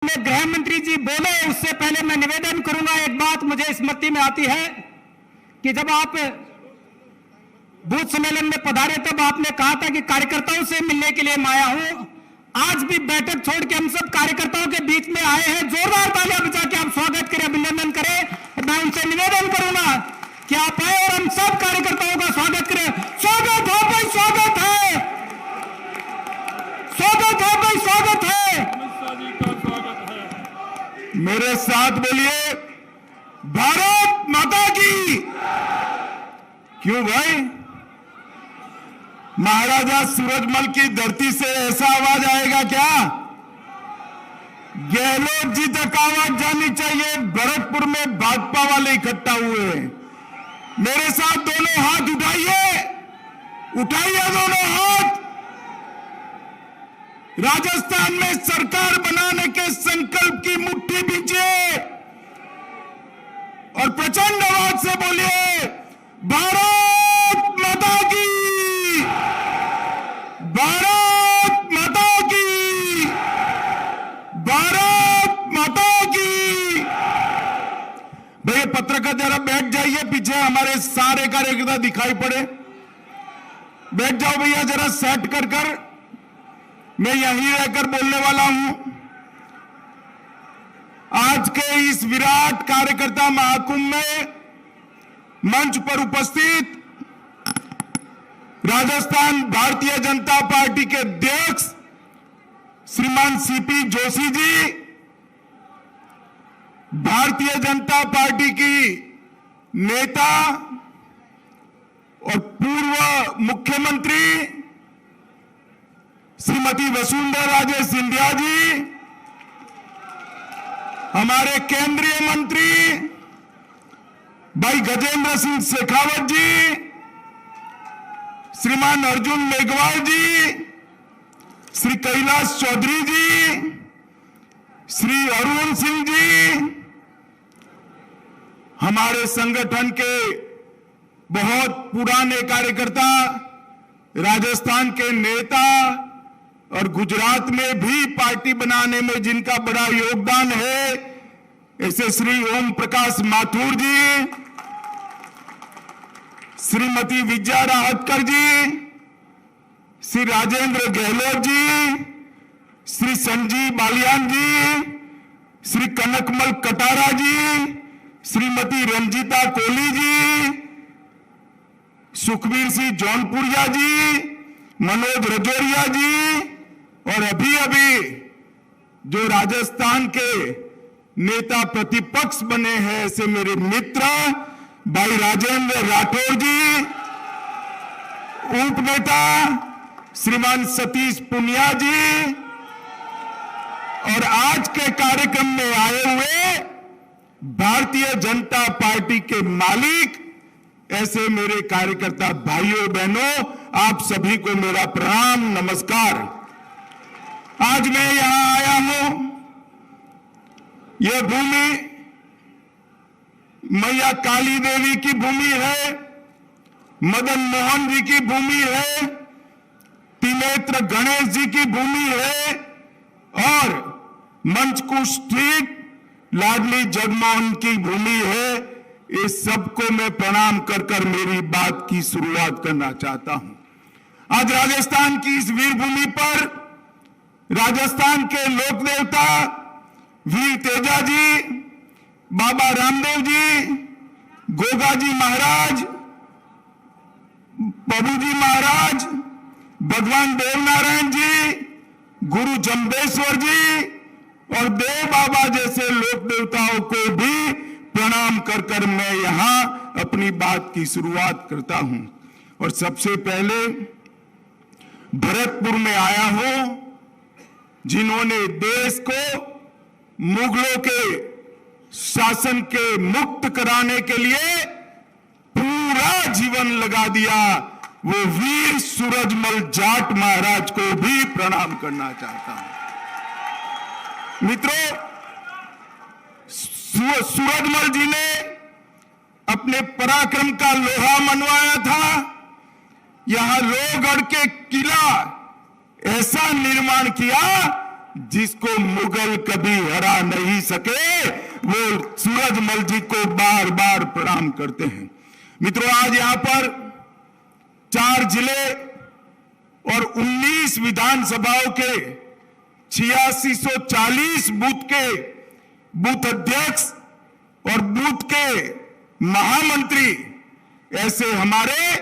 में गृह मंत्री जी बोले उससे पहले मैं निवेदन करूंगा। एक बात मुझे स्मृति में आती है कि जब आप बूथ सम्मेलन में पधारे तब आपने कहा था कि कार्यकर्ताओं से मिलने के लिए मैं आया हूं। आज भी बैठक छोड़ के हम सब कार्यकर्ताओं के बीच में आए हैं। जोरदार तालियां बजा के आप स्वागत करें, अभिनंदन करें। मैं उनसे निवेदन करूंगा कि आप आए और हम सब कार्यकर्ताओं का स्वागत करें। स्वागत हो भाई, स्वागत है, स्वागत है भाई, स्वागत है। मेरे साथ बोलिए, भारत माता की। क्यों भाई, महाराजा सूरजमल की धरती से ऐसा आवाज आएगा क्या? गहलोत जी तक आवाज जानी चाहिए। भरतपुर में भाजपा वाले इकट्ठा हुए हैं। मेरे साथ दोनों हाथ उठाइए, उठाइए दोनों हाथ। राजस्थान में सरकार बनाने के संकल्प की मुट्ठी बीजिए और प्रचंड आवाज से बोलिए, भारत माता की, भारत माता की, भारत माता की। भैया पत्रकार जरा बैठ जाइए, पीछे हमारे सारे कार्यकर्ता दिखाई पड़े। बैठ जाओ भैया, जरा सेट कर कर। मैं यहीं रहकर बोलने वाला हूं। आज के इस विराट कार्यकर्ता महाकुंभ में मंच पर उपस्थित राजस्थान भारतीय जनता पार्टी के अध्यक्ष श्रीमान सीपी जोशी जी, भारतीय जनता पार्टी की नेता और पूर्व मुख्यमंत्री श्रीमती वसुंधरा राजे सिंधिया जी, हमारे केंद्रीय मंत्री भाई गजेंद्र सिंह शेखावत जी, श्रीमान अर्जुन मेघवाल जी, श्री कैलाश चौधरी जी, श्री अरुण सिंह जी, हमारे संगठन के बहुत पुराने कार्यकर्ता, राजस्थान के नेता और गुजरात में भी पार्टी बनाने में जिनका बड़ा योगदान है, ऐसे श्री ओम प्रकाश माथुर जी, श्रीमती विजया राहतकर जी, श्री राजेंद्र गहलोत जी, श्री संजीव बालियान जी, श्री कनकमल कटारा जी, श्रीमती रंजीता कोहली जी, सुखबीर सिंह जौनपुरिया जी, मनोज रजौरिया जी, और अभी अभी जो राजस्थान के नेता प्रतिपक्ष बने हैं ऐसे मेरे मित्र भाई राजेंद्र राठौर जी, उप नेता श्रीमान सतीश पुनिया जी, और आज के कार्यक्रम में आए हुए भारतीय जनता पार्टी के मालिक ऐसे मेरे कार्यकर्ता भाइयों बहनों, आप सभी को मेरा प्रणाम, नमस्कार। आज मैं यहां आया हूं, यह भूमि मैया काली देवी की भूमि है, मदन मोहन जी की भूमि है, त्रिनेत्र गणेश जी की भूमि है, और मंचकुश स्ट्रीट लाडली जगमोहन की भूमि है। इस सबको मैं प्रणाम कर कर मेरी बात की शुरुआत करना चाहता हूं। आज राजस्थान की इस वीर भूमि पर राजस्थान के लोक देवता वीर तेजा जी, बाबा रामदेव जी, गोगा जी महाराज, बाबूजी महाराज, भगवान देवनारायण जी, गुरु जम्बेश्वर जी और देव बाबा जैसे लोक देवताओं को भी प्रणाम कर कर मैं यहां अपनी बात की शुरुआत करता हूं। और सबसे पहले भरतपुर में आया हूं, जिन्होंने देश को मुगलों के शासन के मुक्त कराने के लिए पूरा जीवन लगा दिया, वो वीर सूरजमल जाट महाराज को भी प्रणाम करना चाहता हूं। मित्रों, सूरजमल जी ने अपने पराक्रम का लोहा मनवाया था। यहां लोहगढ़ के किला ऐसा निर्माण किया जिसको मुगल कभी हरा नहीं सके, वो सूरजमल जी को बार बार प्रणाम करते हैं। मित्रों, आज यहां पर 4 जिले और 19 विधानसभाओं के 8640 बूथ के बूथ अध्यक्ष और बूथ के महामंत्री, ऐसे हमारे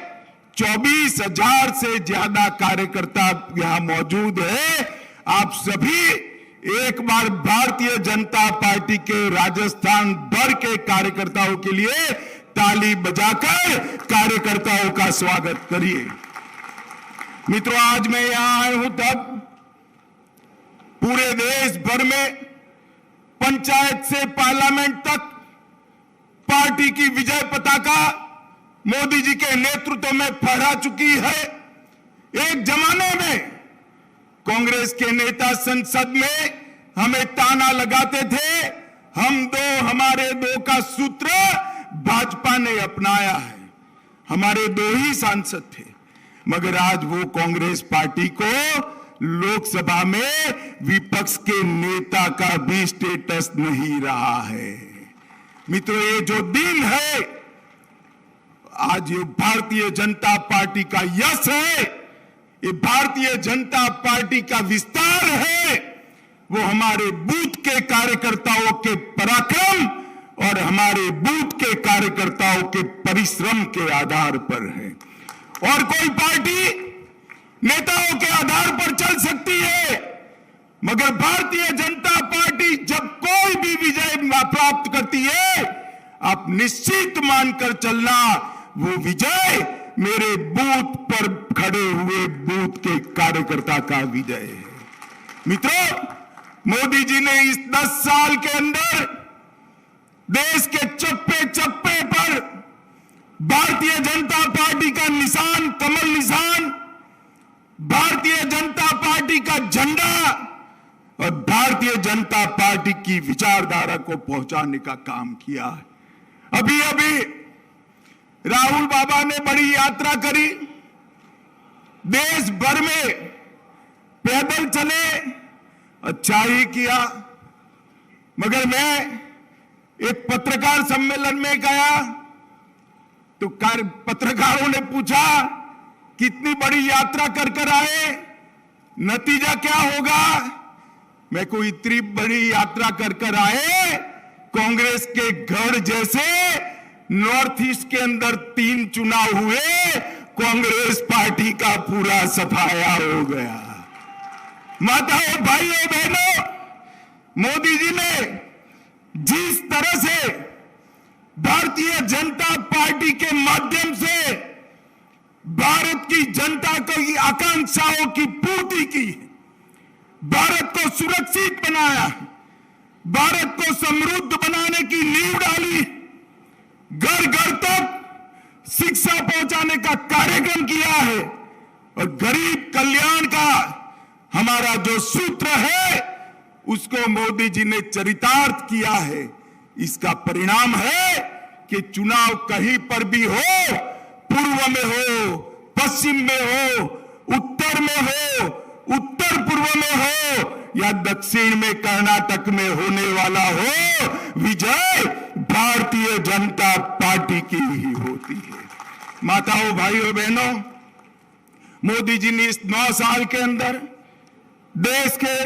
24,000 से ज्यादा कार्यकर्ता यहां मौजूद है। आप सभी एक बार भारतीय जनता पार्टी के राजस्थान भर के कार्यकर्ताओं के लिए ताली बजाकर कार्यकर्ताओं का स्वागत करिए। मित्रों, आज मैं यहां आया हूं तब पूरे देश भर में पंचायत से पार्लियामेंट तक पार्टी की विजय पताका मोदी जी के नेतृत्व में फहरा चुकी है। एक जमाने में कांग्रेस के नेता संसद में हमें ताना लगाते थे, हम दो हमारे दो का सूत्र भाजपा ने अपनाया है। हमारे 2 ही सांसद थे, मगर आज वो कांग्रेस पार्टी को लोकसभा में विपक्ष के नेता का भी स्टेटस नहीं रहा है। मित्रों, ये जो दिन है, आज ये भारतीय जनता पार्टी का यश है, ये भारतीय जनता पार्टी का विस्तार है, वो हमारे बूथ के कार्यकर्ताओं के पराक्रम और हमारे बूथ के कार्यकर्ताओं के परिश्रम के आधार पर है। और कोई पार्टी नेताओं के आधार पर चल सकती है, मगर भारतीय जनता पार्टी जब कोई भी विजय प्राप्त करती है, आप निश्चित मानकर चलना, वो विजय मेरे बूथ पर खड़े हुए बूथ के कार्यकर्ता का विजय है। मित्रों, मोदी जी ने इस 10 साल के अंदर देश के चप्पे चप्पे पर भारतीय जनता पार्टी का निशान, कमल निशान, भारतीय जनता पार्टी का झंडा और भारतीय जनता पार्टी की विचारधारा को पहुंचाने का काम किया है। अभी अभी राहुल बाबा ने बड़ी यात्रा करी, देश भर में पैदल चले, अच्छा ही किया। मगर मैं एक पत्रकार सम्मेलन में गया तो पत्रकारों ने पूछा, कितनी बड़ी यात्रा कर कर आए, नतीजा क्या होगा? मैं कोई इतनी बड़ी यात्रा कर कर आए, कांग्रेस के गढ़ जैसे नॉर्थ ईस्ट के अंदर 3 चुनाव हुए, कांग्रेस पार्टी का पूरा सफाया हो गया। माताओं, भाइयों, बहनों, मोदी जी ने जिस तरह से भारतीय जनता पार्टी के माध्यम से भारत की जनता की आकांक्षाओं की पूर्ति की, भारत को सुरक्षित बनाया, भारत को समृद्ध बनाने की नींव डाली, घर घर तक शिक्षा पहुंचाने का कार्यक्रम किया है और गरीब कल्याण का हमारा जो सूत्र है उसको मोदी जी ने चरितार्थ किया है। इसका परिणाम है कि चुनाव कहीं पर भी हो, पूर्व में हो, पश्चिम में हो, उत्तर में हो, उत्तर पूर्व में हो या दक्षिण में, कर्नाटक में होने वाला हो, विजय भारतीय जनता पार्टी की ही होती है। माताओं, भाइयों, बहनों, मोदी जी ने इस 9 साल के अंदर देश के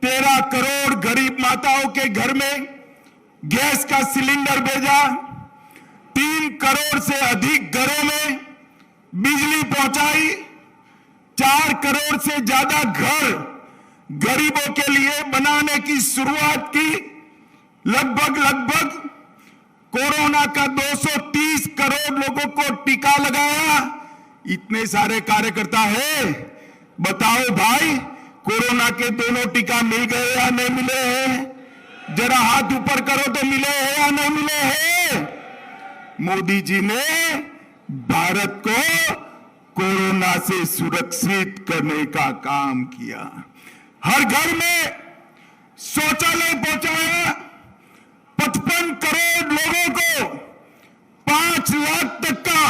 13 करोड़ गरीब माताओं के घर में गैस का सिलेंडर भेजा, 3 करोड़ से अधिक घरों में बिजली पहुंचाई, 4 करोड़ से ज्यादा घर गरीबों के लिए बनाने की शुरुआत की, लगभग कोरोना का 230 करोड़ लोगों को टीका लगाया। इतने सारे कार्यकर्ता है, बताओ भाई, कोरोना के दोनों टीका मिल गए या नहीं मिले हैं? जरा हाथ ऊपर करो तो मिले हैं या नहीं मिले हैं? मोदी जी ने भारत को कोरोना से सुरक्षित करने का काम किया। हर घर में शौचालय पहुंचाया, 55 करोड़ लोगों को 5 लाख तक का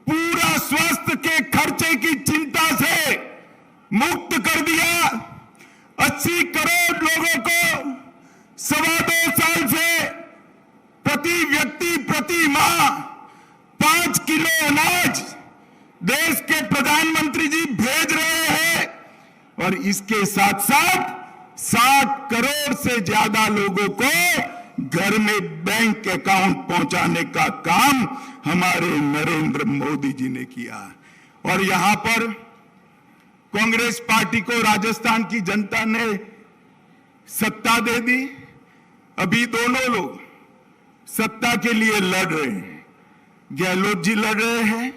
पूरा स्वास्थ्य के खर्चे की चिंता से मुक्त कर दिया। 80 2.25 साल से प्रति व्यक्ति प्रति माह 5 किलो अनाज देश के प्रधानमंत्री जी भेज रहे हैं और इसके साथ साथ 60 करोड़ से ज्यादा लोगों को घर में बैंक अकाउंट पहुंचाने का काम हमारे नरेंद्र मोदी जी ने किया। और यहां पर कांग्रेस पार्टी को राजस्थान की जनता ने सत्ता दे दी। अभी दोनों लोग सत्ता के लिए लड़ रहे हैं। गहलोत जी लड़ रहे हैं,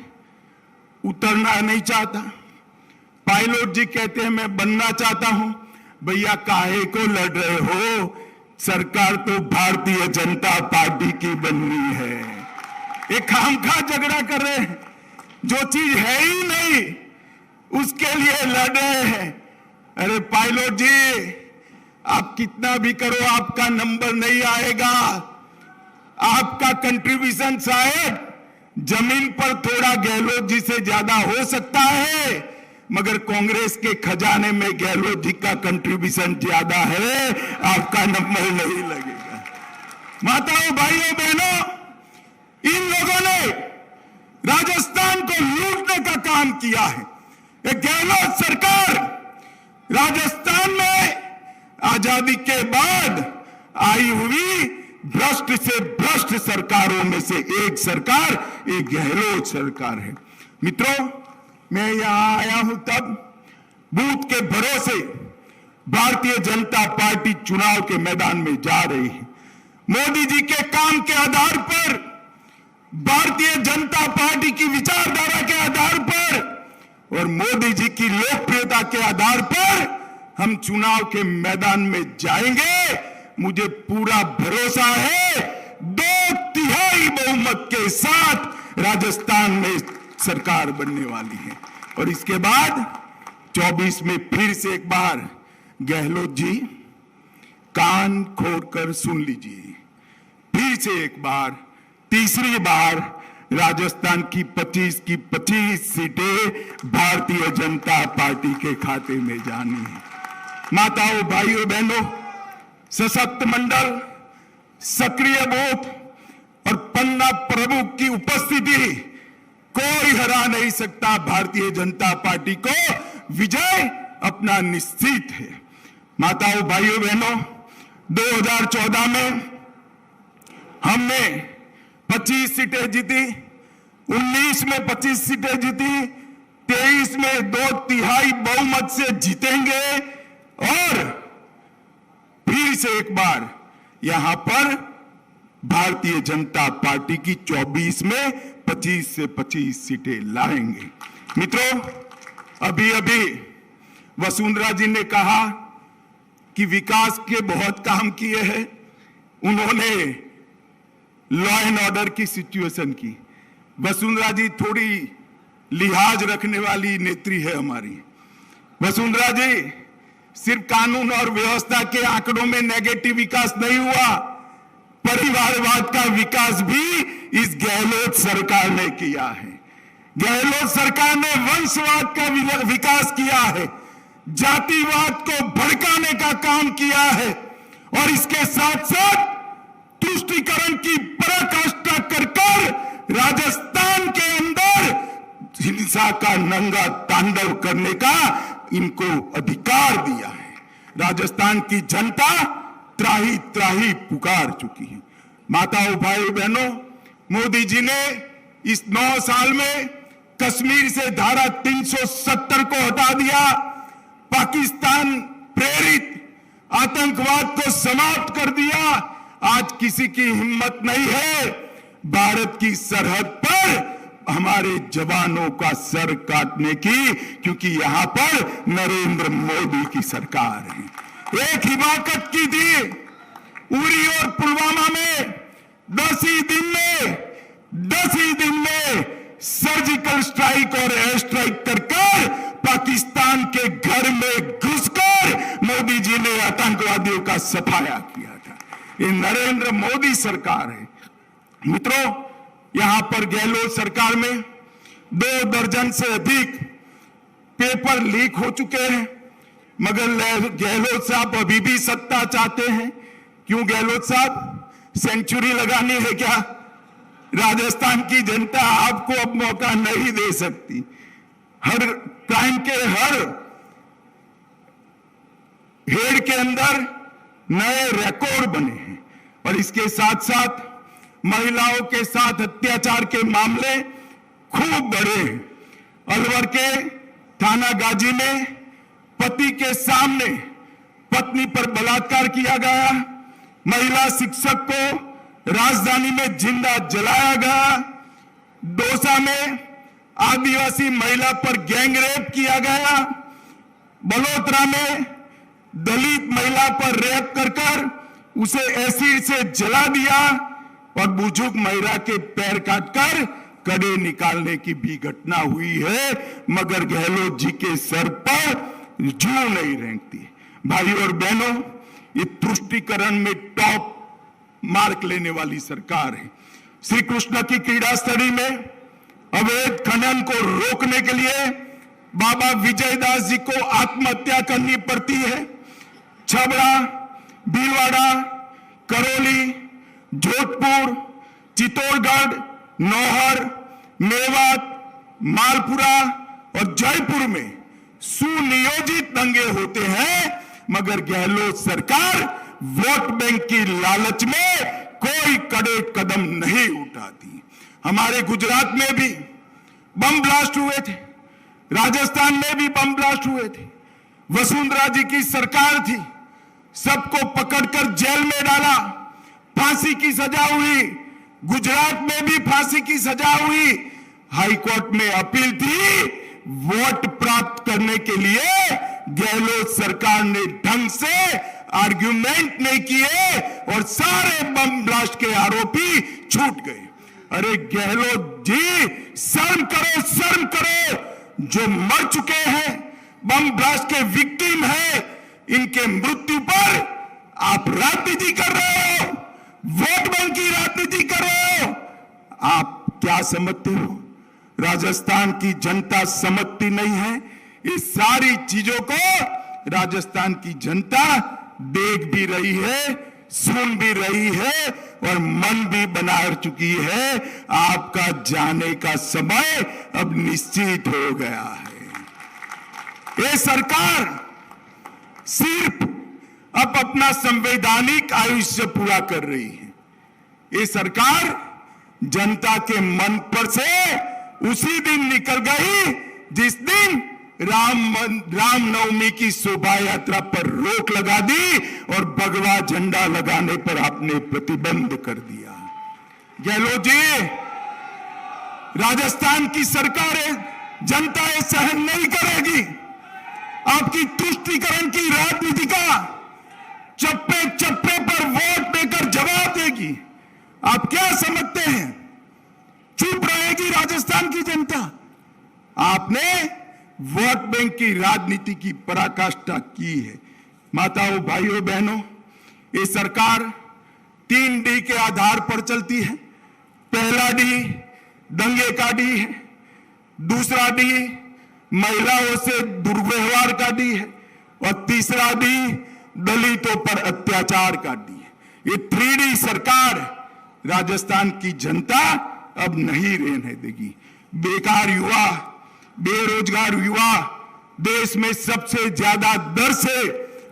उतरना नहीं चाहता। पायलट जी कहते हैं मैं बनना चाहता हूं। भैया काहे को लड़ रहे हो? सरकार तो भारतीय जनता पार्टी की बननी है। एक खामखा झगड़ा कर रहे हैं, जो चीज है ही नहीं उसके लिए लड़ रहे हैं। अरे पायलट जी, आप कितना भी करो आपका नंबर नहीं आएगा। आपका कंट्रीब्यूशन शायद जमीन पर थोड़ा गहलोत जी से ज्यादा हो सकता है, मगर कांग्रेस के खजाने में गहलोत जी का कंट्रीब्यूशन ज्यादा है, आपका नंबर नहीं लगेगा। माताओं, भाइयों, बहनों, इन लोगों ने राजस्थान को लूटने का काम किया है। एक गहलोत सरकार राजस्थान में आजादी के बाद आई हुई भ्रष्ट से भ्रष्ट सरकारों में से एक सरकार एक गहलोत सरकार है। मित्रों, मैं यहां आया हूं तब बूथ के भरोसे भारतीय जनता पार्टी चुनाव के मैदान में जा रही है। मोदी जी के काम के आधार पर, भारतीय जनता पार्टी की विचारधारा के आधार पर और मोदी जी की लोकप्रियता के आधार पर हम चुनाव के मैदान में जाएंगे। मुझे पूरा भरोसा है 2/3 बहुमत के साथ राजस्थान में सरकार बनने वाली है। और इसके बाद 24 में फिर से एक बार गहलोत जी कान खोलकर सुन लीजिए, फिर से एक बार, तीसरी बार राजस्थान की 25 सीटें भारतीय जनता पार्टी के खाते में जानी है। माताओं, भाइयों, बहनों, सशक्त मंडल, सक्रिय बूथ और पन्ना प्रमुख की उपस्थिति कोई हरा नहीं सकता। भारतीय जनता पार्टी को विजय अपना निश्चित है। माताओं, भाइयों, बहनों, 2014 में हमने 25 सीटें जीती, 19 में 25 सीटें जीती, 23 में 2/3 बहुमत से जीतेंगे और फिर से एक बार यहां पर भारतीय जनता पार्टी की 24 में 25 से 25 सीटें लाएंगे। मित्रों, अभी अभी वसुंधरा जी ने कहा कि विकास के बहुत काम किए हैं। उन्होंने लॉ एंड ऑर्डर की सिचुएशन की। वसुंधरा जी थोड़ी लिहाज रखने वाली नेत्री है हमारी। वसुंधरा जी, सिर्फ कानून और व्यवस्था के आंकड़ों में नेगेटिव विकास नहीं हुआ, परिवारवाद का विकास भी इस गहलोत सरकार ने किया है। गहलोत सरकार ने वंशवाद का विकास किया है, जातिवाद को भड़काने का काम किया है और इसके साथ साथ तुष्टीकरण की पराकाष्ठा कर राजस्थान के अंदर हिंसा का नंगा तांडव करने का इनको अधिकार दिया है। राजस्थान की जनता त्राही त्राही पुकार चुकी है। माताओं, भाइयों, बहनों, मोदी जी ने इस 9 साल में कश्मीर से धारा 370 को हटा दिया, पाकिस्तान प्रेरित आतंकवाद को समाप्त कर दिया। आज किसी की हिम्मत नहीं है भारत की सरहद पर हमारे जवानों का सर काटने की, क्योंकि यहां पर नरेंद्र मोदी की सरकार है। एक हिमाकत की थी उरी और पुलवामा में 10 ही दिन में सर्जिकल स्ट्राइक और एयर स्ट्राइक कर पाकिस्तान के घर में घुसकर मोदी जी ने आतंकवादियों का सफाया किया था। ये नरेंद्र मोदी सरकार है। मित्रों, यहां पर गहलोत सरकार में 2 दर्जन से अधिक पेपर लीक हो चुके हैं, मगर गहलोत साहब अभी भी सत्ता चाहते हैं। क्यों गहलोत साहब, सेंचुरी लगानी है क्या? राजस्थान की जनता आपको अब मौका नहीं दे सकती। हर क्राइम के हर हेड के अंदर नए रिकॉर्ड बने हैं और इसके साथ साथ महिलाओं के साथ अत्याचार के मामले खूब बढ़े हैं। अलवर के थाना गाजी में पति के सामने पत्नी पर बलात्कार किया गया, महिला शिक्षक को राजधानी में जिंदा जलाया गया, दौसा में आदिवासी महिला पर गैंग रेप किया गया, बलोत्रा में दलित महिला पर रेप कर उसे एसिड से जला दिया और बुजुर्ग महिला के पैर काटकर कड़े निकालने की भी घटना हुई है, मगर गहलोत जी के सर पर जू नहीं रेंगती। भाई और बहनों, ये तुष्टीकरण में टॉप मार्क लेने वाली सरकार है। श्री कृष्ण की क्रीड़ा स्थली में अवैध खनन को रोकने के लिए बाबा विजयदास जी को आत्महत्या करनी पड़ती है। छबड़ा, भीलवाड़ा, करौली, जोधपुर, चित्तौड़गढ़, नौहर, मेवात, मालपुरा और जयपुर में सुनियोजित दंगे होते हैं, मगर गहलोत सरकार वोट बैंक की लालच में कोई कड़े कदम नहीं उठाती। हमारे गुजरात में भी बम ब्लास्ट हुए थे, राजस्थान में भी बम ब्लास्ट हुए थे। वसुंधरा जी की सरकार थी, सबको पकड़कर जेल में डाला, फांसी की सजा हुई। गुजरात में भी फांसी की सजा हुई। हाई कोर्ट में अपील थी। वोट प्राप्त करने के लिए गहलोत सरकार ने ढंग से आर्ग्यूमेंट नहीं किए और सारे बम ब्लास्ट के आरोपी छूट गए। अरे गहलोत जी, शर्म करो, शर्म करो। जो मर चुके हैं, बम ब्लास्ट के विक्टिम हैं, इनके मृत्यु पर आप राजनीति कर रहे हो, वोट बैंक की राजनीति कर रहे हो। आप क्या समझते हो? राजस्थान की जनता समझती नहीं है। इस सारी चीजों को राजस्थान की जनता देख भी रही है, सुन भी रही है और मन भी बना चुकी है। आपका जाने का समय अब निश्चित हो गया है। ये सरकार सिर्फ अब अपना संवैधानिक आयुष्य पूरा कर रही है। ये सरकार जनता के मन पर से उसी दिन निकल गई जिस दिन रामनवमी की शोभा यात्रा पर रोक लगा दी और भगवा झंडा लगाने पर आपने प्रतिबंध कर दिया। गहलोत जी, राजस्थान की सरकार है, जनता ये सहन नहीं करेगी। आपकी तुष्टीकरण की राजनीति का चप्पे चप्पे पर वोट देकर जवाब देगी। आप क्या समझते हैं? चुप रहेगी राजस्थान की जनता? आपने वोट बैंक की राजनीति की पराकाष्ठा की है। माताओं, भाइयों, बहनों, ये सरकार 3 डी के आधार पर चलती है। पहला डी दंगे का डी है, दूसरा डी महिलाओं से दुर्व्यवहार का डी है और तीसरा डी दलितों पर अत्याचार का डी है। ये 3D सरकार राजस्थान की जनता अब नहीं रहने देगी। बेकार युवा, बेरोजगार युवा देश में सबसे ज्यादा दर से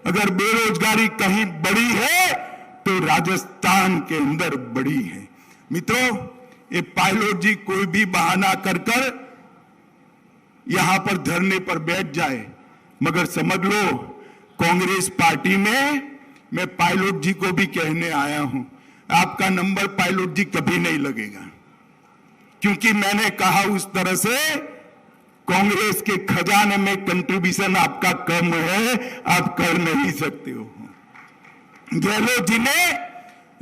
अगर बेरोजगारी कहीं बड़ी है तो राजस्थान के अंदर बड़ी है। मित्रों, ये पायलट जी कोई भी बहाना कर यहां पर धरने पर बैठ जाए, मगर समझ लो कांग्रेस पार्टी में मैं पायलट जी को भी कहने आया हूं, आपका नंबर पायलट जी कभी नहीं लगेगा, क्योंकि मैंने कहा उस तरह से कांग्रेस के खजाने में कंट्रीब्यूशन आपका कम है, आप कर नहीं सकते हो। गहलोत जी ने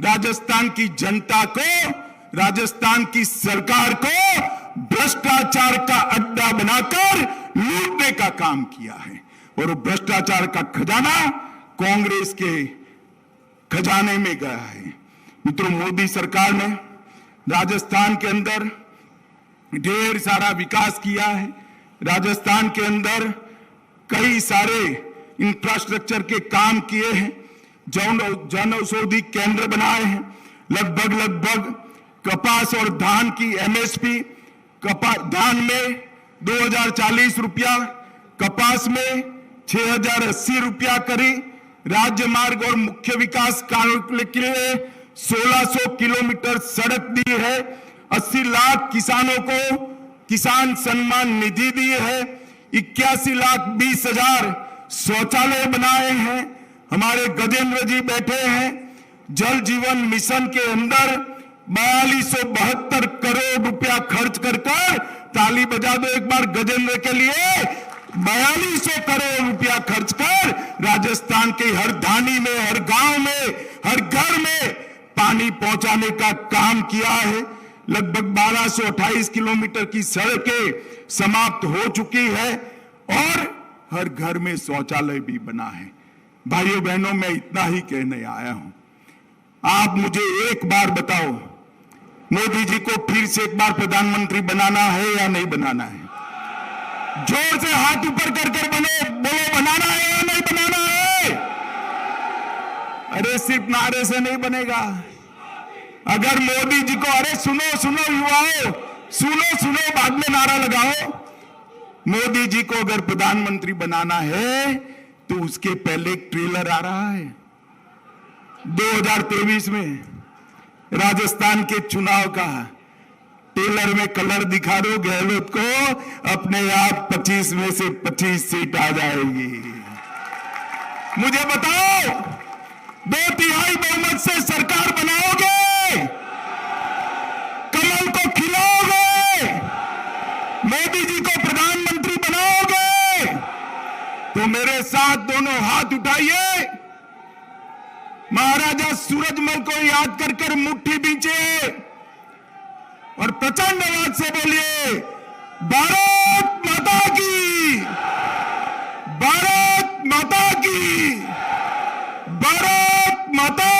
राजस्थान की जनता को, राजस्थान की सरकार को भ्रष्टाचार का अड्डा बनाकर लूटने का काम किया है और भ्रष्टाचार का खजाना कांग्रेस के खजाने में गया है। मित्रों, मोदी सरकार ने राजस्थान के अंदर ढेर सारा विकास किया है। राजस्थान के अंदर कई सारे इंफ्रास्ट्रक्चर के काम किए हैं। जन औषधि केंद्र बनाए हैं। लगभग कपास और धान की एमएसपी, धान में 2040 रुपया, कपास में 6080 रुपया करी। राज्य मार्ग और मुख्य विकास कार्यों के लिए 1600 किलोमीटर सड़क दी है। 80 लाख किसानों को किसान सम्मान निधि दी है। 81,20,000 शौचालय बनाए हैं। हमारे गजेंद्र जी बैठे हैं। जल जीवन मिशन के अंदर 4272 करोड़ रुपया खर्च कर ताली बजा दो एक बार गजेंद्र के लिए। 4200 करोड़ रुपया खर्च कर राजस्थान के हर धानी में, हर गांव में, हर घर में पानी पहुंचाने का काम किया है। लगभग 1228 किलोमीटर की सड़कें समाप्त हो चुकी है और हर घर में शौचालय भी बना है। भाइयों बहनों, मैं इतना ही कहने आया हूं। आप मुझे एक बार बताओ, मोदी जी को फिर से एक बार प्रधानमंत्री बनाना है या नहीं बनाना है? जोर से हाथ ऊपर कर बोलो, बनाना है या नहीं बनाना है? अरे सिर्फ नारे से नहीं बनेगा। अगर मोदी जी को, अरे सुनो युवाओं, सुनो बाद में नारा लगाओ। मोदी जी को अगर प्रधानमंत्री बनाना है तो उसके पहले एक ट्रेलर आ रहा है 2023 में राजस्थान के चुनाव का। ट्रेलर में कलर दिखा दो गहलोत को, अपने आप 25 में से 25 सीट आ जाएगी। मुझे बताओ, 2/3 बहुमत से सरकार बनाओगे? कमल को खिलाओगे? मोदी जी को प्रधानमंत्री बनाओगे? तो मेरे साथ दोनों हाथ उठाइए, महाराजा सूरजमल को याद कर मुट्ठी बींचे और प्रचंड आवाज से बोलिए, भारत माता की, भारत माता की, भारत माता